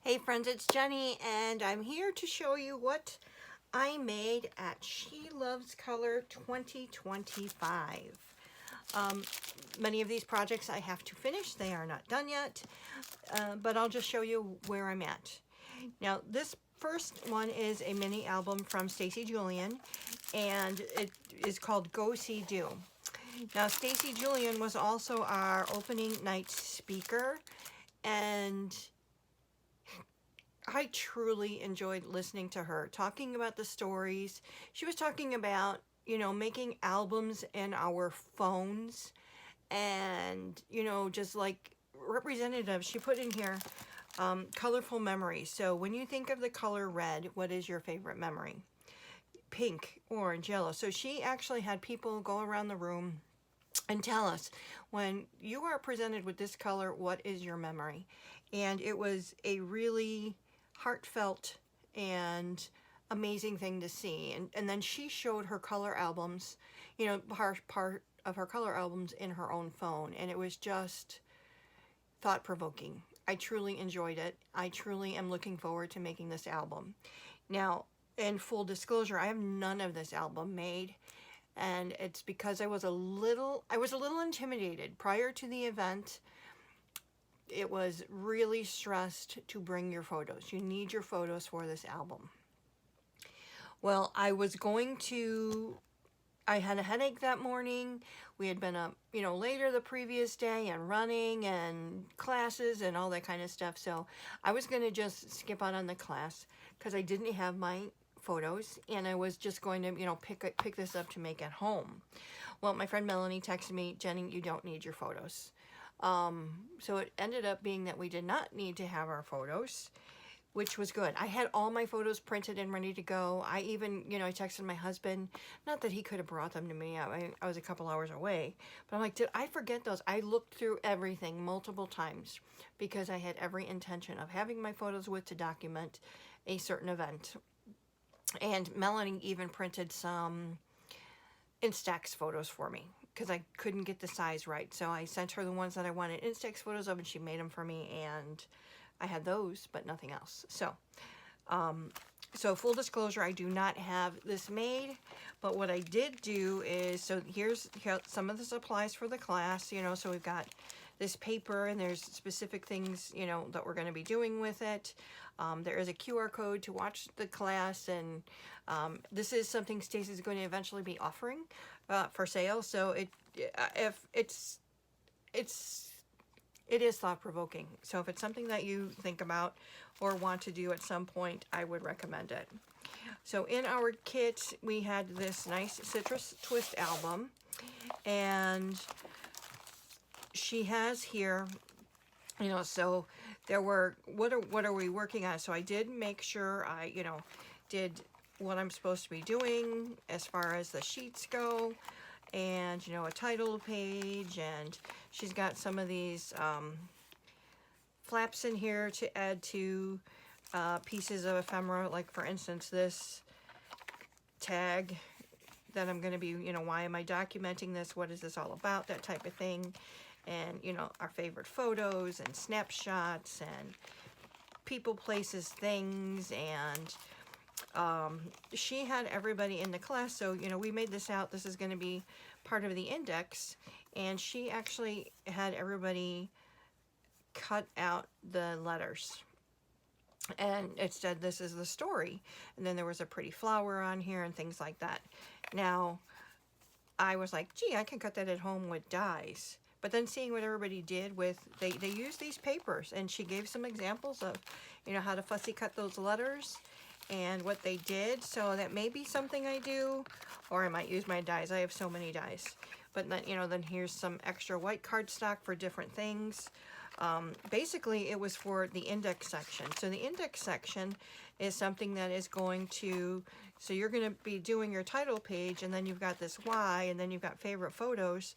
Hey friends, it's Jenny and I'm here to show you what I made at She Loves Color 2025. Many of these projects I have to finish. They are not done yet, but I'll just show you where I'm at. Now this first one is a mini album from Stacey Julian and it is called Go See Do. Now Stacey Julian was also our opening night speaker, and I truly enjoyed listening to her talking about the stories. She was talking about, making albums in our phones and, just like representative. She put in here colorful memories. So when you think of the color red, what is your favorite memory? Pink, orange, yellow. So she actually had people go around the room and tell us, when you are presented with this color, what is your memory? And it was a really heartfelt and amazing thing to see. And then she showed her color albums, part of her color albums in her own phone, and it was just thought-provoking. I truly enjoyed it. I truly am looking forward to making this album. Now, in full disclosure, I have none of this album made, and it's because I was a little intimidated prior to the event. It was really stressed to bring your photos. You need your photos for this album. Well, I had a headache that morning. We had been up, later the previous day and running and classes and all that kind of stuff. So I was going to just skip out on the class because I didn't have my photos, and I was just going to, pick this up to make at home. Well, my friend Melanie texted me, Jenny, you don't need your photos. So it ended up being that we did not need to have our photos, which was good. I had all my photos printed and ready to go. I even, I texted my husband, not that he could have brought them to me. I was a couple hours away, but I'm like, did I forget those? I looked through everything multiple times because I had every intention of having my photos to document a certain event. And Melanie even printed some Instax photos for me because I couldn't get the size right. So I sent her the ones that I wanted Instax photos of, and she made them for me, and I had those, but nothing else. So, so full disclosure, I do not have this made, but what I did do is, so here's some of the supplies for the class, so we've got this paper, and there's specific things, that we're going to be doing with it. There is a QR code to watch the class, and this is something Stacey's going to eventually be offering for sale. So it is thought-provoking. So if it's something that you think about or want to do at some point, I would recommend it. So in our kit, we had this nice Citrus Twist album, and she has here, so there were, what are we working on? So I did make sure I, did what I'm supposed to be doing as far as the sheets go, and, a title page, and she's got some of these flaps in here to add to pieces of ephemera, like for instance, this tag that I'm going to be, why am I documenting this? What is this all about? That type of thing. And, our favorite photos and snapshots and people, places, things. And she had everybody in the class. So, we made this out. This is going to be part of the index. And she actually had everybody cut out the letters. And it said, this is the story. And then there was a pretty flower on here and things like that. Now, I was like, gee, I can cut that at home with dies. But then seeing what everybody did with, they used these papers, and she gave some examples of, how to fussy cut those letters and what they did. So that may be something I do, or I might use my dies. I have so many dies. But then, then here's some extra white cardstock for different things. Basically, it was for the index section. So the index section is something that is going to, so you're going to be doing your title page, and then you've got this why, and then you've got favorite photos.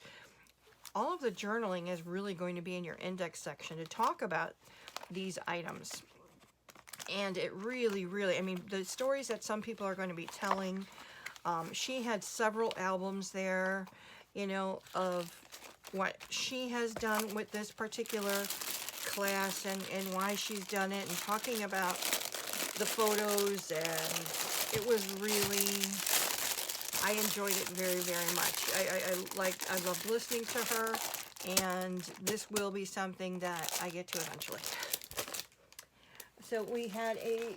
All of the journaling is really going to be in your index section to talk about these items. And it really, really, the stories that some people are going to be telling, she had several albums there, of what she has done with this particular class and why she's done it, and talking about the photos, and it was really, I enjoyed it very, very much. I loved listening to her, and this will be something that I get to eventually. So we had a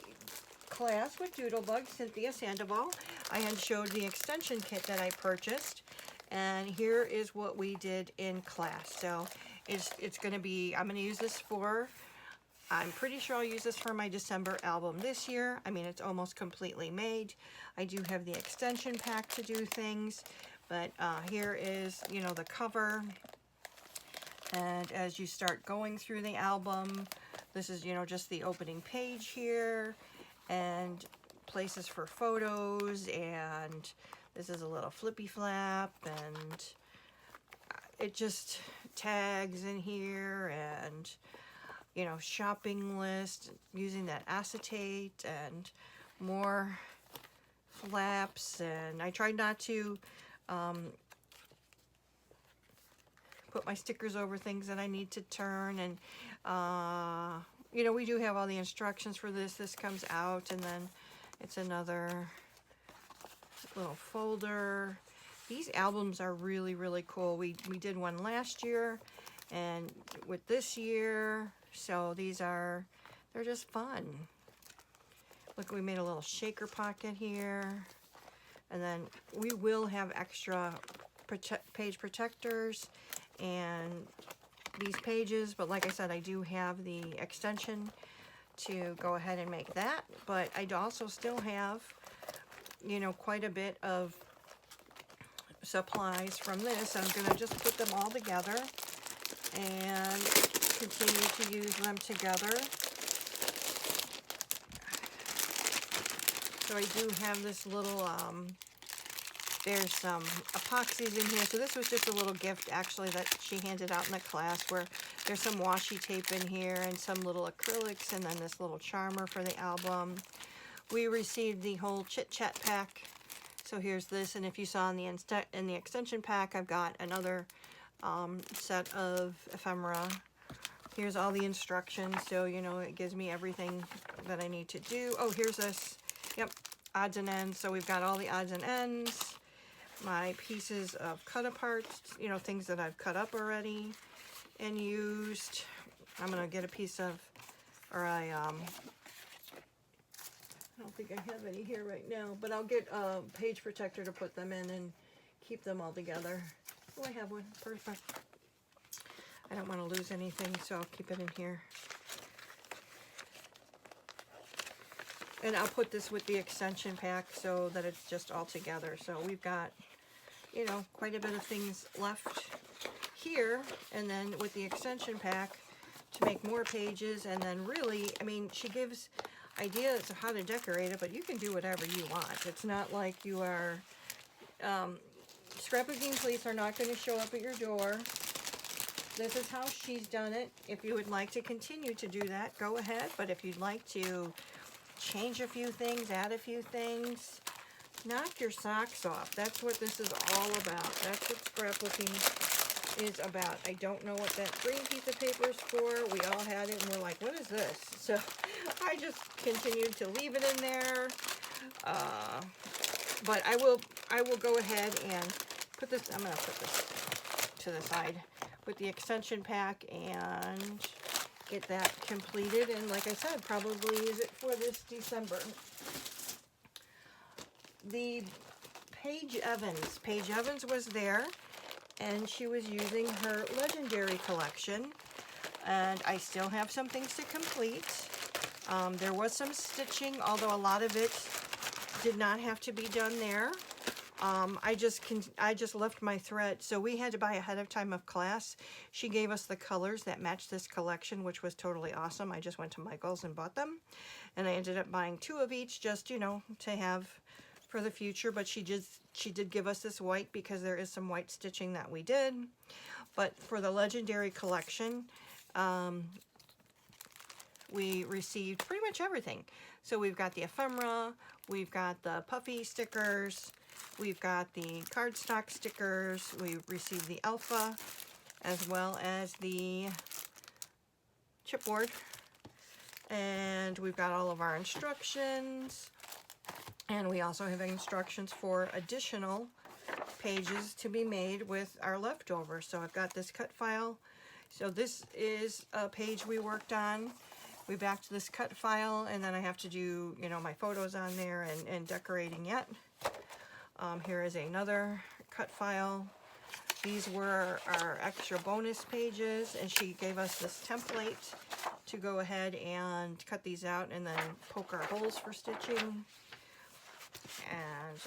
class with Doodlebug, Cynthia Sandoval. I had showed the extension kit that I purchased, and here is what we did in class. So it's going to be, I'm going to use this for, I'm pretty sure I'll use this for my December album this year. I mean, it's almost completely made. I do have the extension pack to do things, but here is, you know, the cover. And as you start going through the album, this is, you know, just the opening page here, and places for photos, and this is a little flippy flap, and it just tags in here, and, you know, shopping list using that acetate, and more flaps. And I tried not to put my stickers over things that I need to turn. And you know, we do have all the instructions for this. This comes out, and then it's another little folder. These albums are really, really cool. We did one last year, and with this year, so these are, they're just fun. Look, we made a little shaker pocket here, and then we will have extra page protectors and these pages, but like I said, I do have the extension to go ahead and make that. But I also still have, you know, quite a bit of supplies from this. I'm going to just put them all together and continue to use them together. So I do have this little, there's some epoxies in here. So this was just a little gift, actually, that she handed out in the class, where there's some washi tape in here and some little acrylics, and then this little charmer for the album. We received the whole Chit Chat pack. So here's this, and if you saw in the extension pack, I've got another set of ephemera. Here's all the instructions, so you know, it gives me everything that I need to do. Oh, here's this. Yep, odds and ends. So we've got all the odds and ends. My pieces of cut aparts, you know, things that I've cut up already and used. I'm gonna get a piece of, or I don't think I have any here right now, but I'll get a page protector to put them in and keep them all together. Oh, I have one. Perfect. I don't want to lose anything, so I'll keep it in here. And I'll put this with the extension pack so that it's just all together. So we've got, you know, quite a bit of things left here. And then with the extension pack to make more pages. And then really, I mean, she gives ideas of how to decorate it, but you can do whatever you want. It's not like you are, scrapbooking police are not going to show up at your door. This is how she's done it. If you would like to continue to do that, go ahead. But if you'd like to change a few things, add a few things, knock your socks off. That's what this is all about. That's what scrapbooking is about. I don't know what that green piece of paper is for. We all had it, and we're like, what is this? So I just continued to leave it in there. But I will go ahead and put this, I'm going to put this to the side with the extension pack and get that completed. And like I said, probably use it for this December. The Paige Evans was there, and she was using her Legendary collection, and I still have some things to complete. There was some stitching, although a lot of it did not have to be done there. I just left my thread, so we had to buy ahead of time of class. She gave us the colors that matched this collection, which was totally awesome. I just went to Michael's and bought them, and I ended up buying 2 of each, just, you know, to have for the future. But she did give us this white because there is some white stitching that we did. But for the Legendary collection, we received pretty much everything. So we've got the ephemera, we've got the puffy stickers, we've got the cardstock stickers, we received the alpha, as well as the chipboard. And we've got all of our instructions. And we also have instructions for additional pages to be made with our leftovers. So I've got this cut file. So this is a page we worked on. We backed this cut file, and then I have to do, you know, my photos on there and decorating yet. Here is another cut file. These were our extra bonus pages, and she gave us this template to go ahead and cut these out and then poke our holes for stitching. And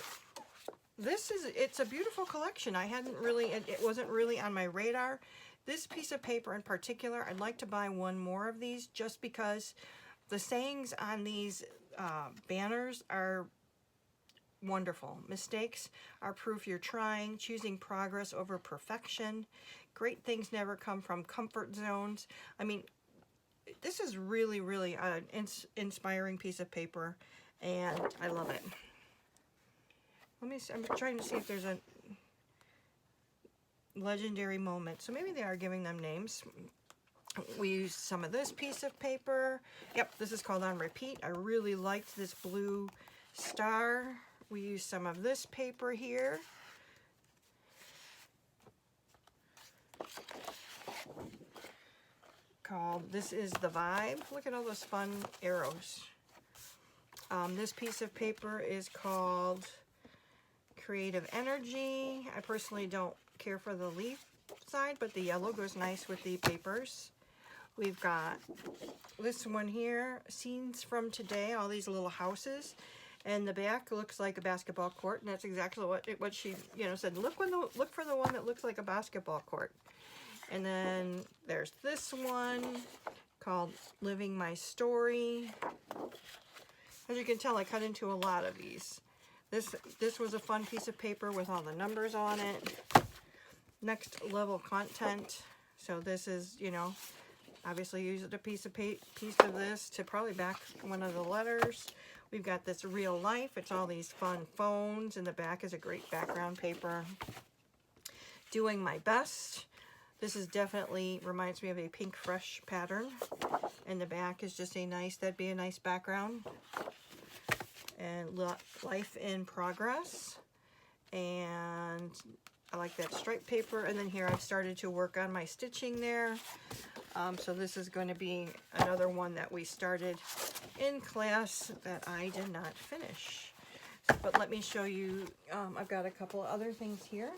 it's a beautiful collection. I hadn't really, it wasn't really on my radar. This piece of paper in particular, I'd like to buy one more of these just because the sayings on these banners are wonderful. Mistakes are proof you're trying. Choosing progress over perfection. Great things never come from comfort zones. I mean, this is really, really an inspiring piece of paper, and I love it. Let me see, I'm trying to see if there's a legendary moment. So maybe they are giving them names. We used some of this piece of paper. Yep, this is called On Repeat. I really liked this blue star. We used some of this paper here. Called This Is the Vibe. Look at all those fun arrows. This piece of paper is called Creative Energy. I personally don't care for the leaf side, but the yellow goes nice with the papers. We've got this one here, Scenes from Today, all these little houses. And the back looks like a basketball court, and that's exactly what she, you know, said. Look for the one that looks like a basketball court. And then there's this one called Living My Story. As you can tell, I cut into a lot of these. This was a fun piece of paper with all the numbers on it. Next level content. So this is, you know, obviously used a piece of this to probably back one of the letters. We've got this real life. It's all these fun phones. In the back is a great background paper. Doing My Best. This is definitely reminds me of a Pink Fresh pattern. And the back is just a nice, that'd be a nice background. And Life in Progress. And I like that striped paper. And then here I've started to work on my stitching there. So this is going to be another one that we started in class that I did not finish. But let me show you, I've got a couple of other things here.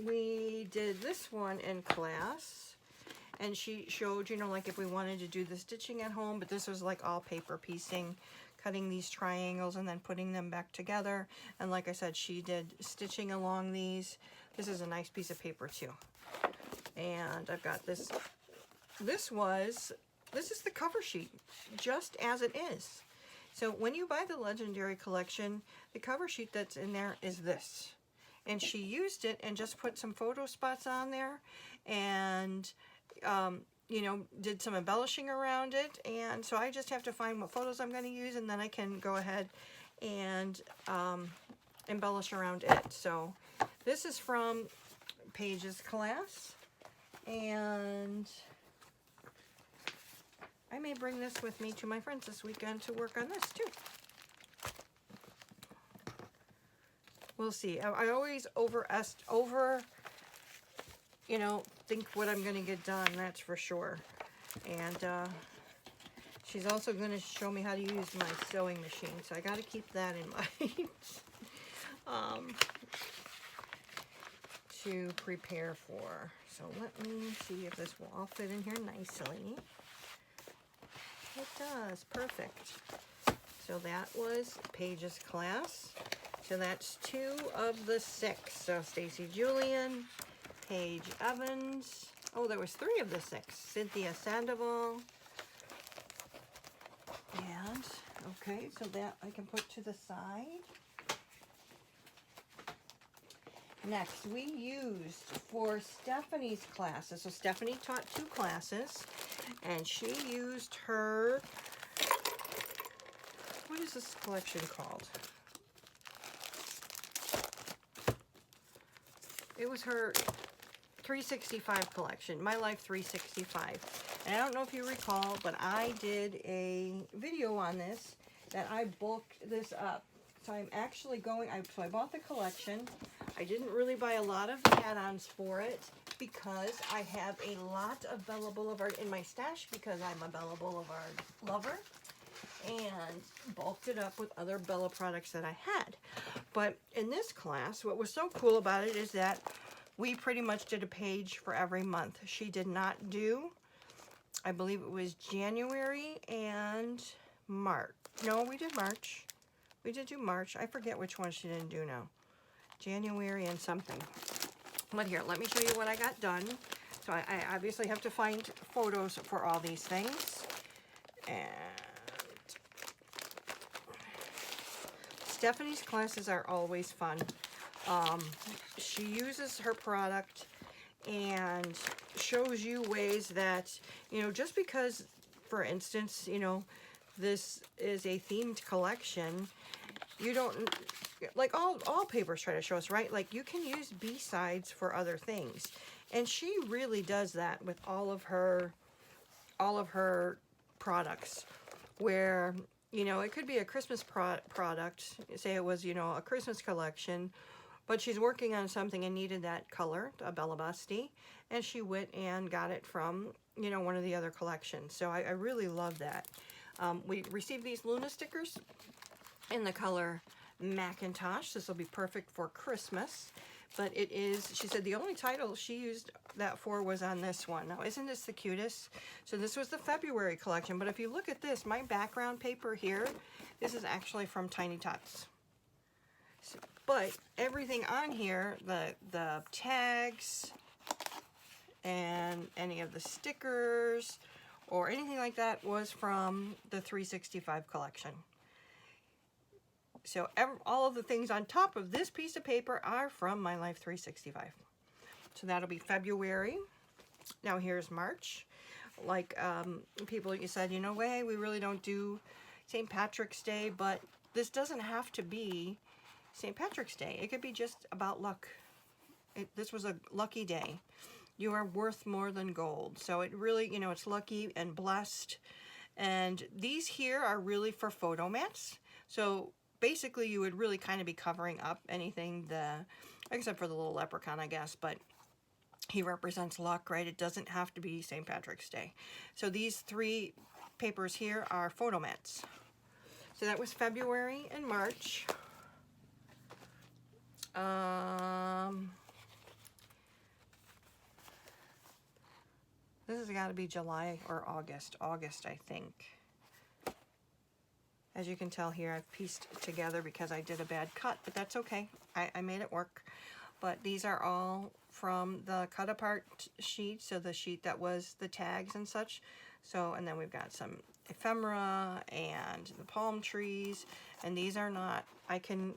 We did this one in class, and she showed, you know, like if we wanted to do the stitching at home, but this was like all paper piecing, cutting these triangles and then putting them back together. And like I said, she did stitching along these. This is a nice piece of paper too. And I've got this. This is the cover sheet, just as it is. So when you buy the Legendary Collection, the cover sheet that's in there is this. And she used it and just put some photo spots on there and, you know, did some embellishing around it. And so I just have to find what photos I'm going to use, and then I can go ahead and embellish around it. So this is from Paige's class, and I may bring this with me to my friends this weekend to work on this too. We'll see. I always you know, think what I'm going to get done, that's for sure. And she's also going to show me how to use my sewing machine, so I got to keep that in mind. To prepare for. So let me see if this will all fit in here nicely. It does. Perfect. So that was Paige's class. So that's 2 of the 6. So Stacey Julian, Paige Evans. Oh, there was 3 of the 6. Cynthia Sandoval. And, okay, so that I can put to the side. Next, we used for Stephanie's classes. So Stephanie taught 2 classes, and she used her, what is this collection called? It was her 365 collection, My Life 365. And I don't know if you recall, but I did a video on this, that I bulked this up. So I'm actually going, so I bought the collection. I didn't really buy a lot of add-ons for it because I have a lot of Bella Boulevard in my stash because I'm a Bella Boulevard lover, and bulked it up with other Bella products that I had. But in this class, what was so cool about it is that we pretty much did a page for every month. She did not do, I believe it was January and March. No, we did March. We did do March. I forget which one she didn't do now. January and something. But here, let me show you what I got done. So I obviously have to find photos for all these things. And Stephanie's classes are always fun. She uses her product and shows you ways that, you know, just because, for instance, you know, this is a themed collection, you don't, like all papers try to show us, right? Like you can use B-sides for other things. And she really does that with all of her products, where, you know, it could be a Christmas product, say it was, you know, a Christmas collection, but she's working on something and needed that color, a Bella Busty, and she went and got it from, you know, one of the other collections. So I really love that. We received these Luna stickers in the color Macintosh. This will be perfect for Christmas. But it is, she said the only title she used that for was on this one. Now, isn't this the cutest? So this was the February collection. But if you look at this, my background paper here, this is actually from Tiny Tots. So, but everything on here, the tags and any of the stickers or anything like that was from the 365 collection. So all of the things on top of this piece of paper are from My Life 365. So that'll be February. Now here's March. Like people, you said, you know, hey, we really don't do St. Patrick's Day, but this doesn't have to be St. Patrick's Day. It could be just about luck. This was a lucky day. You are worth more than gold. So it really, you know, it's lucky and blessed. And these here are really for photo mats. So basically you would really kind of be covering up anything, except for the little leprechaun, I guess, but he represents luck, right? It doesn't have to be St. Patrick's Day. So these three papers here are photo mats. So that was February and March. This has got to be July or August. August, I think. As you can tell here, I've pieced it together because I did a bad cut, but that's okay. I made it work. But these are all from the cut apart sheet, so the sheet that was the tags and such. So, and then we've got some ephemera and the palm trees, and these are not, I can,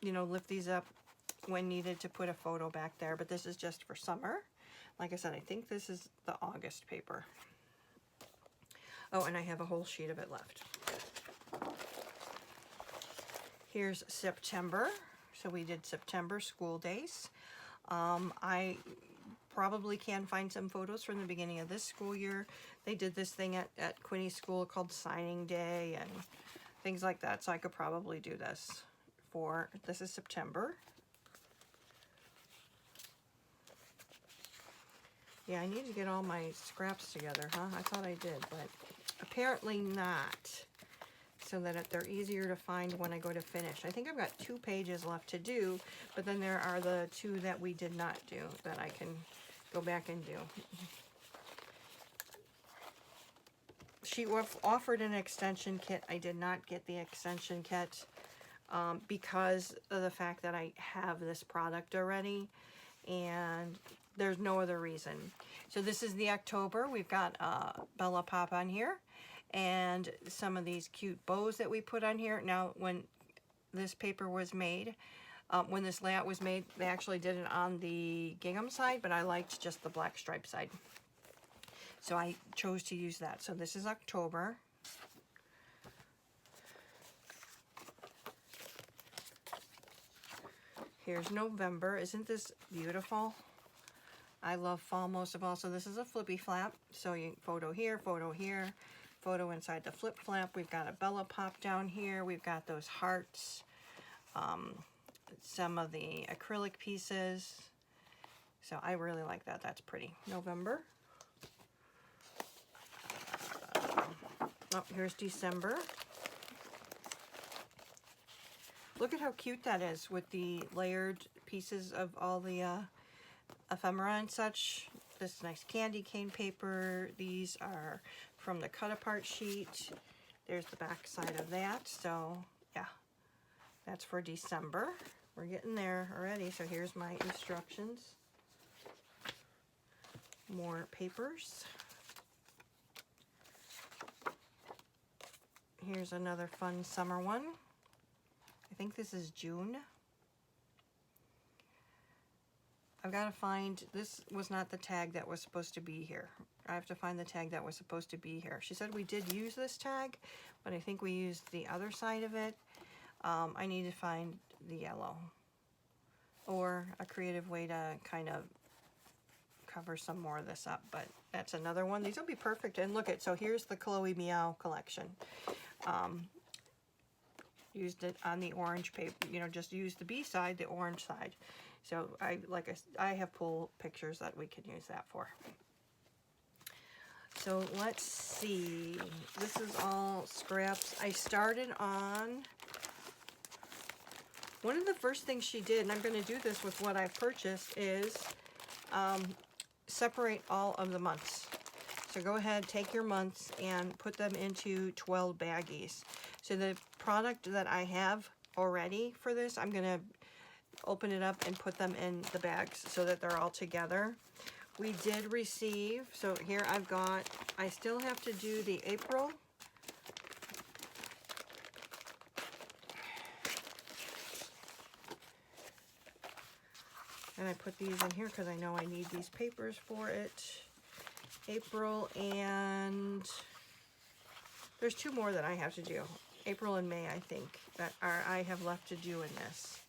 you know, lift these up when needed to put a photo back there, but this is just for summer. Like I said, I think this is the August paper. Oh, and I have a whole sheet of it left. Here's September. So we did September school days. I probably can find some photos from the beginning of this school year. They did this thing at Quinny's school called signing day and things like that. So I could probably do this this is September. Yeah, I need to get all my scraps together, huh? I thought I did, but apparently not. So that they're easier to find when I go to finish. I think I've got 2 pages left to do, but then there are the 2 that we did not do that I can go back and do. She offered an extension kit. I did not get the extension kit because of the fact that I have this product already, and there's no other reason. So this is the October. We've got Bella Pop on here. And some of these cute bows that we put on here. Now, when this paper was made, when this layout was made, they actually did it on the gingham side, but I liked just the black stripe side. So I chose to use that. So this is October. Here's November. Isn't this beautiful? I love fall most of all. So this is a flippy flap. So you photo here, photo inside the flip flap. We've got a Bella pop down here. We've got those hearts, some of the acrylic pieces. So I really like that. That's pretty. November. Oh, here's December. Look at how cute that is with the layered pieces of all the ephemera and such. This nice candy cane paper. These are from the cut apart sheet. There's the back side of that. So yeah, that's for December. We're getting there already. So here's my instructions. More papers. Here's another fun summer one. I think this is June. I've got to find, this was not the tag that was supposed to be here. I have to find the tag that was supposed to be here. She said we did use this tag, but I think we used the other side of it. I need to find the yellow or a creative way to kind of cover some more of this up, but that's another one. These will be perfect. And look at, so here's the Chloe Meow collection. Used it on the orange paper, you know, just use the B side, the orange side. So I have pull pictures that we can use that for. So let's see, this is all scraps. I started on, one of the first things she did, and I'm going to do this with what I've purchased, is separate all of the months. So go ahead, take your months and put them into 12 baggies. So the product that I have already for this, I'm going to open it up and put them in the bags so that they're all together. We did receive, so here I've got, I still have to do the April. And I put these in here because I know I need these papers for it. April, and there's two more that I have to do. April and May, I think, that I have left to do in this.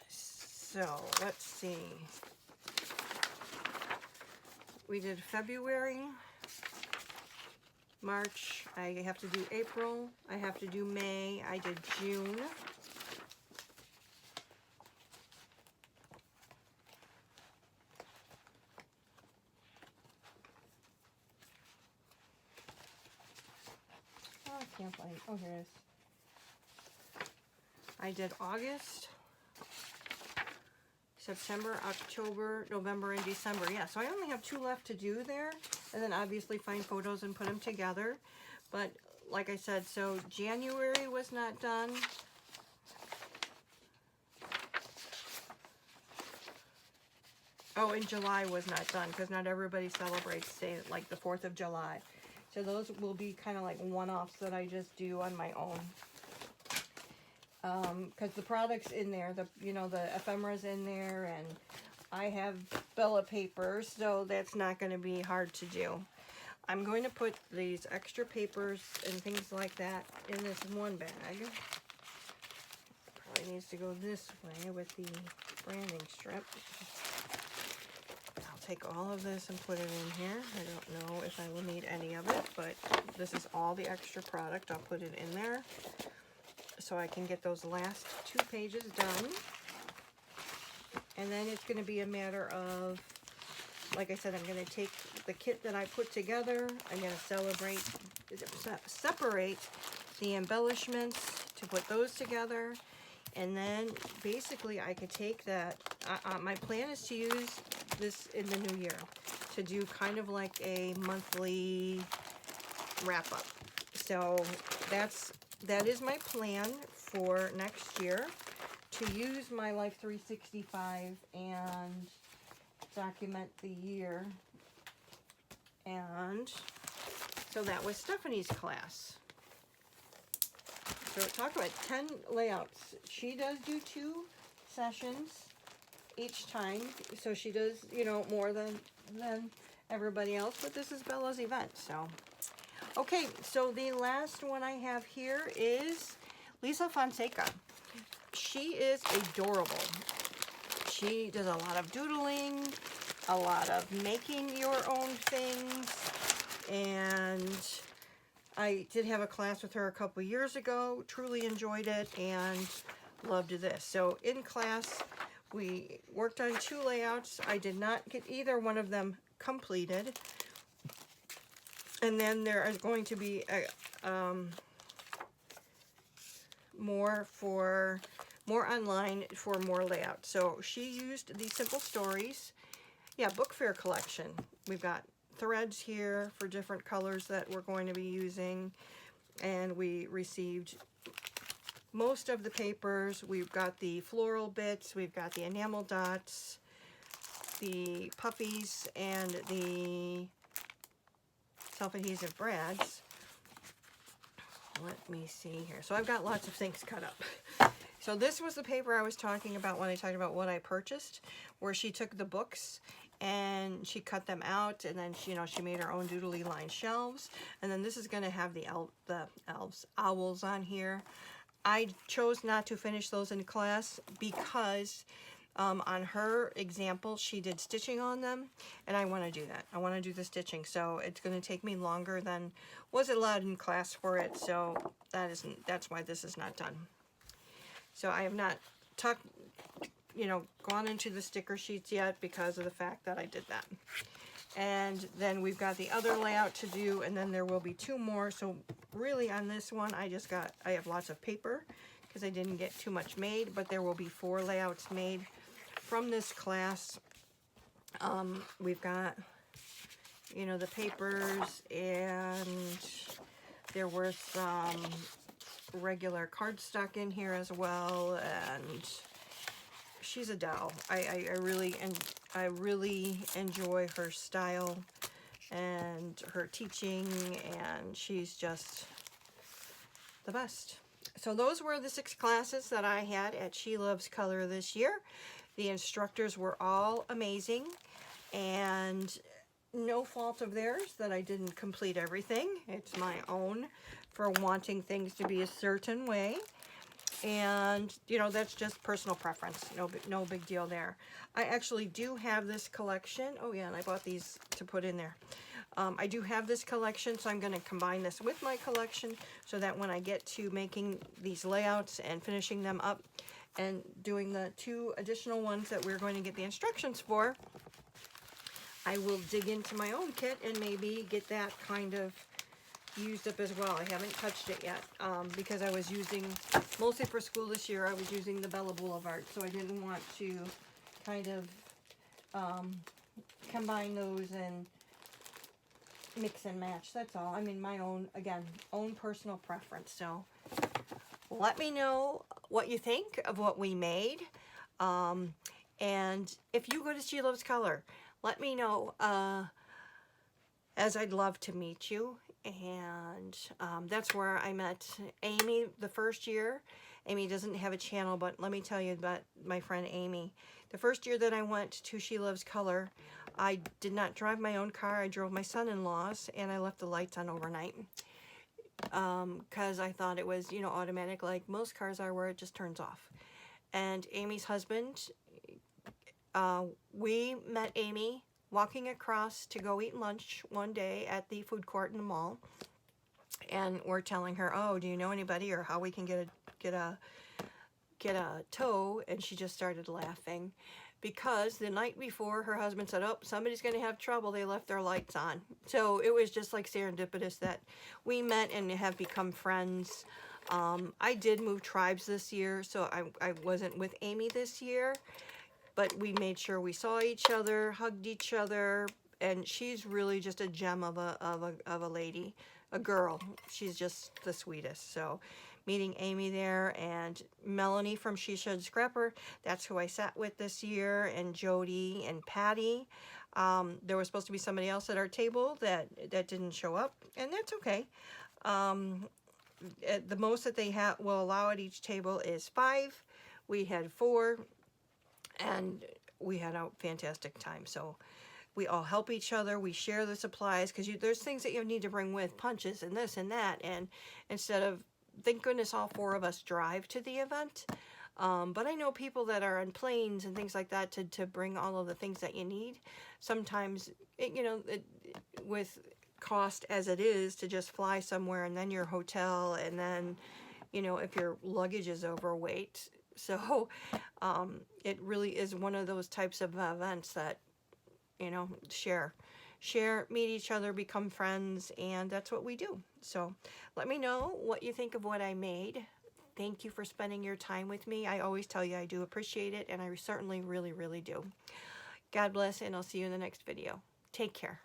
So let's see. We did February, March, I have to do April, I have to do May, I did June. Oh, I can't find, oh, here it is. I did August, September, October, November, and December. Yeah, so I only have 2 left to do there. And then obviously find photos and put them together. But like I said, so January was not done. Oh, and July was not done because not everybody celebrates, say, like the 4th of July. So those will be kind of like one-offs that I just do on my own. Because the product's in there, the ephemera's in there, and I have Bella papers, so that's not going to be hard to do. I'm going to put these extra papers and things like that in this one bag. Probably needs to go this way with the branding strip. I'll take all of this and put it in here. I don't know if I will need any of it, but this is all the extra product. I'll put it in there so I can get those last 2 pages done. And then it's going to be a matter of, like I said, I'm going to take the kit that I put together. I'm going to separate the embellishments to put those together. And then basically I could take that. My plan is to use this in the new year to do kind of like a monthly wrap up. So that is my plan for next year, to use my Life 365 and document the year. And so that was Stephanie's class. So talk about 10 layouts. She does do 2 sessions each time, so she does, more than everybody else, but this is Bella's event, so. Okay, so the last one I have here is Lisa Fonseca. She is adorable. she does a lot of doodling, a lot of making your own things, and I did have a class with her a couple years ago, truly enjoyed it, and loved this. So in class, we worked on 2 layouts. I did not get either one of them completed. And then there is going to be more online for more layouts. So she used the Simple Stories. Yeah, book fair collection. We've got threads here for different colors that we're going to be using, and we received most of the papers. We've got the floral bits, we've got the enamel dots, the puppies, and the self-adhesive brads. Let me see here. So I've got lots of things cut up. So this was the paper I was talking about when I talked about what I purchased, where she took the books and she cut them out, and then she made her own doodly line shelves. And then this is going to have the owls on here. I chose not to finish those in class because on her example she did stitching on them, and I want to do that. I want to do the stitching, so it's going to take me longer than was allowed in class for it. So that's why this is not done. So I have not gone into the sticker sheets yet because of the fact that I did that. And then we've got the other layout to do, and then there will be 2 more. So really on this one, I have lots of paper because I didn't get too much made, but there will be 4 layouts made from this class. We've got, the papers, and there were some regular cardstock in here as well, and she's a doll. I really enjoy her style and her teaching, and she's just the best. So those were the 6 classes that I had at She Loves Color this year. The instructors were all amazing, and no fault of theirs that I didn't complete everything. It's my own for wanting things to be a certain way. And, that's just personal preference. No big deal there. I actually do have this collection. Oh, yeah, and I bought these to put in there. I do have this collection, so I'm going to combine this with my collection so that when I get to making these layouts and finishing them up and doing the 2 additional ones that we're going to get the instructions for, I will dig into my own kit and maybe get that kind of used up as well. I haven't touched it yet because I was using, mostly for school this year, I was using the Bella Boulevard, so I didn't want to kind of combine those and mix and match. That's all. I mean, my own, again, own personal preference. So let me know what you think of what we made. And if you go to She Loves Color, let me know, as I'd love to meet you. And that's where I met Amy the first year. Amy doesn't have a channel, but let me tell you about my friend Amy. The first year that I went to She Loves Color, I did not drive my own car. I drove my son-in-law's, and I left the lights on overnight because I thought it was, automatic, like most cars are, where it just turns off. And Amy's husband, we met Amy walking across to go eat lunch one day at the food court in the mall, and we're telling her, oh, do you know anybody or how we can get a tow? And she just started laughing because the night before her husband said, oh, somebody's going to have trouble, they left their lights on. So it was just like serendipitous that we met and have become friends. I did move tribes this year, so I wasn't with Amy this year, but we made sure we saw each other, hugged each other, and she's really just a gem of a lady, a girl. She's just the sweetest. So meeting Amy there, and Melanie from She Should Scrapper, that's who I sat with this year, and Jody and Patty. There was supposed to be somebody else at our table that didn't show up, and that's okay. The most that they will allow at each table is 5. We had 4. And we had a fantastic time. So we all help each other. We share the supplies because there's things that you need to bring with, punches and this and that. And instead of, thank goodness all 4 of us drive to the event. But I know people that are on planes and things like that to bring all of the things that you need. Sometimes, with cost as it is to just fly somewhere and then your hotel and then, if your luggage is overweight. So it really is one of those types of events that, share, meet each other, become friends, and that's what we do. So let me know what you think of what I made. Thank you for spending your time with me. I always tell you I do appreciate it, and I certainly really, really do. God bless, and I'll see you in the next video. Take care.